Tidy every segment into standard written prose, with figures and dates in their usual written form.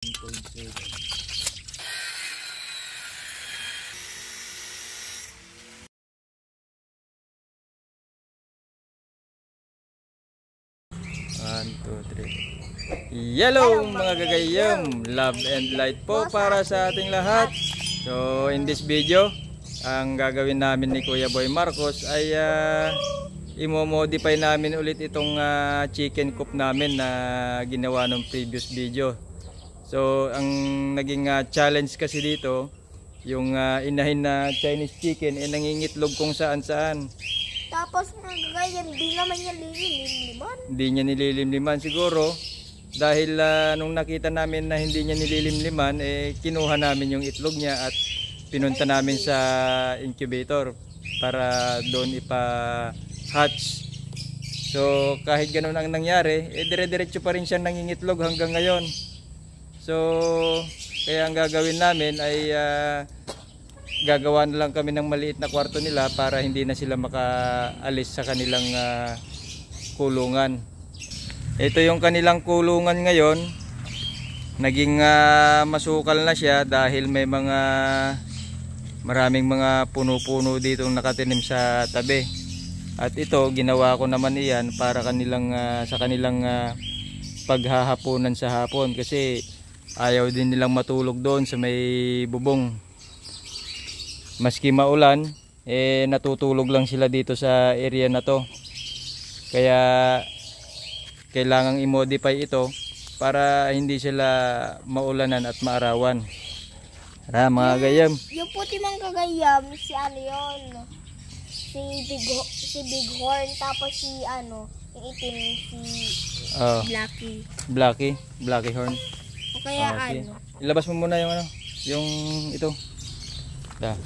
One, two, three. Hello mga gagayam, love and light po para sa ating lahat. So in this video, ang gagawin namin ni Kuya Boy Marcos ay imo-modify namin ulit itong chicken coop namin na ginawa nung previous video. So ang naging challenge kasi dito, yung inahin na Chinese chicken ay nangingitlog kung saan-saan. Tapos mga hindi naman niya nililimliman. Hindi niya nililimliman siguro. Dahil nung nakita namin na hindi niya nililimliman, kinuha namin yung itlog niya at pinunta namin sa incubator para doon ipa-hatch. So kahit ganun ang nangyari, dire-diretso pa rin siya nangingitlog hanggang ngayon. So kaya ang gagawin namin ay gagawa na lang kami ng maliit na kwarto nila para hindi na sila makaalis sa kanilang kulungan. Ito yung kanilang kulungan ngayon. Naging masukal na siya dahil may maraming mga puno-puno dito nakatinim sa tabi. At ito ginawa ko naman iyan para sa kanilang paghahaponan sa hapon kasi ayaw din nilang matulog doon sa may bubong. Maski maulan, natutulog lang sila dito sa area na to. Kaya kailangang i-modify ito para hindi sila maulanan at maarawan. Tara mga gayam. Yung puti mga kagayam, si ano yun? Si Bighorn, tapos si ano, yung itim, si Blackie Horn. O kaya ano? Ilabas mo muna yung yung ito. Da.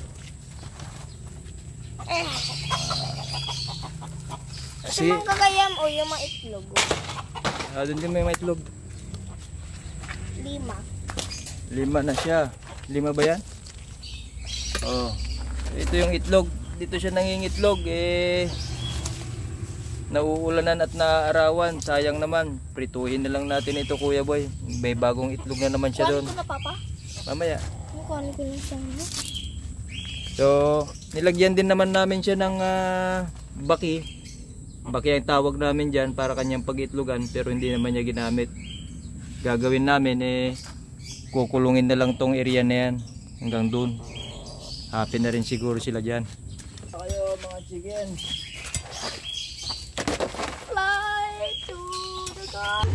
Kasi mga kagayam o yung mga itlog. Doon din may itlog. 5 na siya. 5 ba yan? Oh. Ito yung itlog. Dito siya nangingitlog. Nauulanan at naaarawan. Sayang naman. Prituhin na lang natin ito Kuya Boy. May bagong itlog na naman siya doon. Kuhanin ko na Papa? Mamaya. Kuhanin ko na siya. So nilagyan din naman namin siya ng baki. Baki ang tawag namin dyan para kanyang pag-itlogan, pero hindi naman niya ginamit. Gagawin namin kukulungin na lang tong area na yan hanggang dun. Happy na rin siguro sila dyan. Kayo mga chicken. Fly to the top.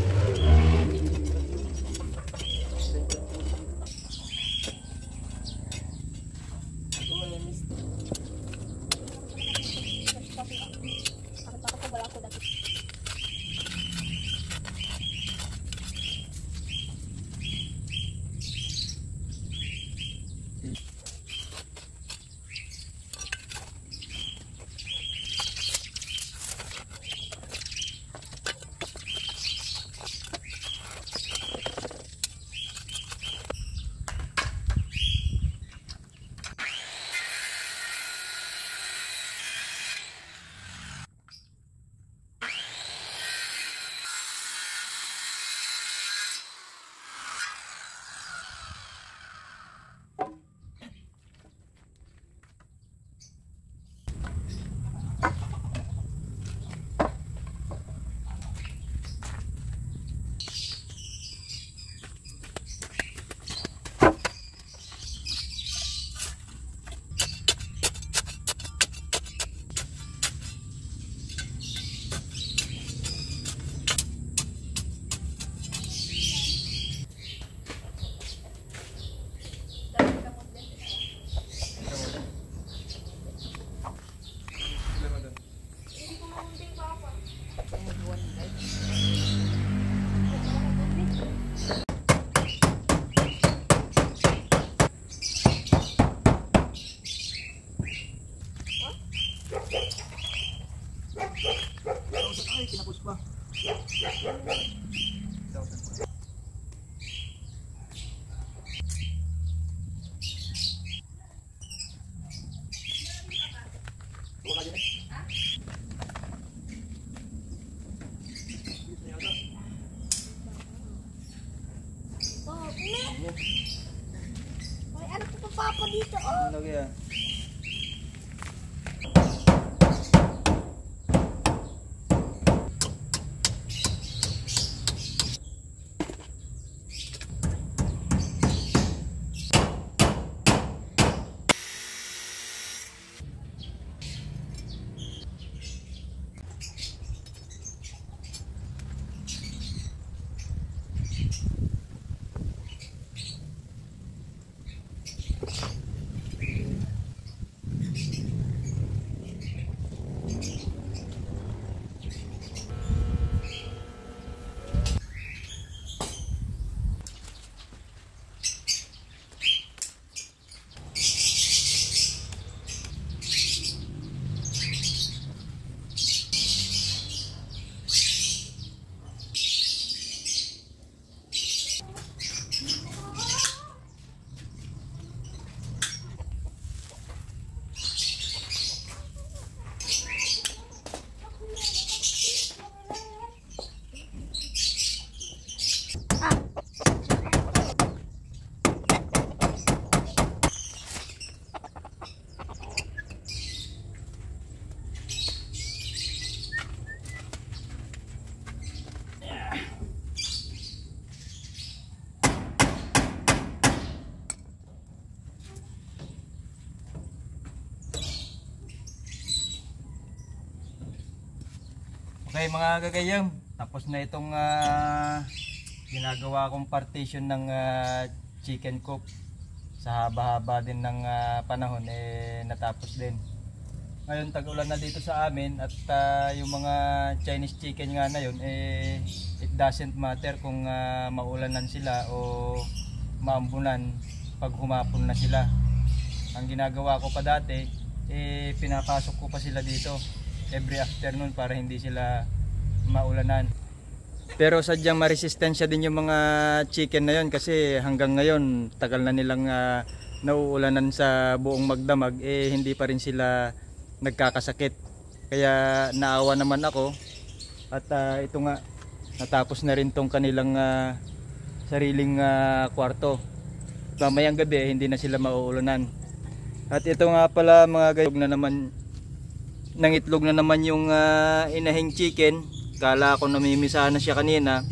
May ano pa papa dito, oh. Ano kaya? Okay mga kagayam, tapos na itong ginagawa kong partition ng chicken coop. Sa haba-haba din ng panahon natapos din. Ngayon tag-ulan na dito sa amin at yung mga Chinese chicken nga na yun it doesn't matter kung maulanan sila o maambunan pag humapon na sila. Ang ginagawa ko pa dati pinapasok ko pa sila dito every afternoon para hindi sila maulanan. Pero sadyang maresistensya din yung mga chicken na yon kasi hanggang ngayon tagal na nilang nauulanan sa buong magdamag hindi pa rin sila nagkakasakit. Kaya naawa naman ako at ito nga natapos na rin tong kanilang sariling kwarto. Mamayang gabi hindi na sila mauulanan. At ito nga pala mga gayog na naman ng itlog na naman yung inahing chicken. Kala ko namimisa na siya kanina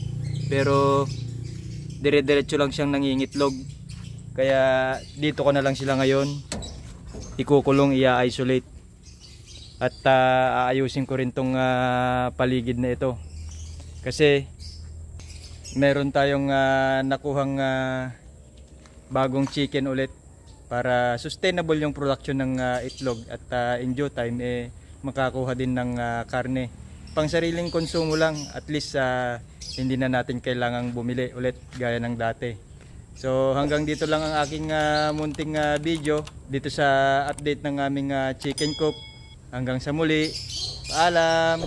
pero dire-diretso lang siyang nangingitlog. Kaya dito ko na lang sila ngayon ikukulong, i-isolate at aayusin ko rin tong paligid na ito kasi meron tayong nakuhang bagong chicken ulit para sustainable yung production ng itlog at in due time makakuha din ng karne pang sariling konsumo lang, at least hindi na natin kailangang bumili ulit gaya ng dati. So hanggang dito lang ang aking munting video dito sa update ng aming chicken coop. Hanggang sa muli, paalam.